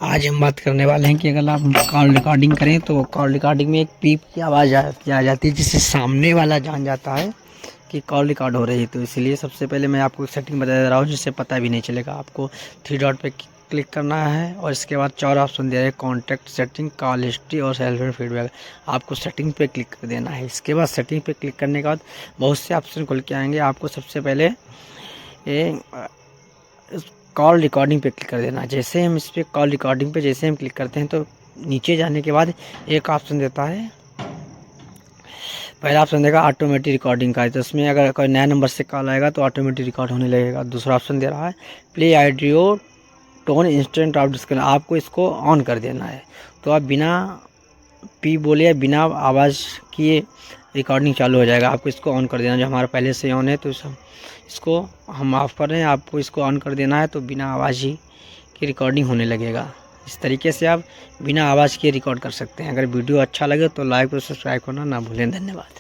आज हम बात करने वाले हैं कि अगर आप कॉल रिकॉर्डिंग करें तो कॉल रिकॉर्डिंग में एक पीप की आवाज़ आ जाती है, जिससे सामने वाला जान जाता है कि कॉल रिकॉर्ड हो रही है। तो इसलिए सबसे पहले मैं आपको एक सेटिंग बता दे रहा हूँ, जिससे पता भी नहीं चलेगा। आपको थ्री डॉट पे क्लिक करना है और इसके बाद 4 ऑप्शन दिया है, कॉन्टैक्ट, सेटिंग, कॉल हिस्ट्री और सेल्फ फीडबैक। आपको सेटिंग पे क्लिक कर देना है। इसके बाद सेटिंग पे क्लिक करने के बाद बहुत से ऑप्शन खुल के आएंगे। आपको सबसे पहले ये कॉल रिकॉर्डिंग पे क्लिक कर देना है। जैसे हम इस पर कॉल रिकॉर्डिंग पे जैसे हम क्लिक करते हैं तो नीचे जाने के बाद एक ऑप्शन देता है, पहला ऑप्शन देगा ऑटोमेटिक रिकॉर्डिंग का, तो उसमें अगर कोई नया नंबर से कॉल आएगा तो ऑटोमेटिक रिकॉर्ड होने लगेगा। दूसरा ऑप्शन दे रहा है play audio tone instant of disconnect, आपको इसको ऑन कर देना है। तो आप बिना पी बोले या बिना आवाज़ किए रिकॉर्डिंग चालू हो जाएगा। आपको इसको ऑन कर देना, जो हमारा पहले से ऑन है तो इसको हम ऑफ़ कर रहे हैं। आपको इसको ऑन कर देना है तो बिना आवाज़ ही की रिकॉर्डिंग होने लगेगा। इस तरीके से आप बिना आवाज़ के रिकॉर्ड कर सकते हैं। अगर वीडियो अच्छा लगे तो लाइक और सब्सक्राइब करना ना भूलें। धन्यवाद।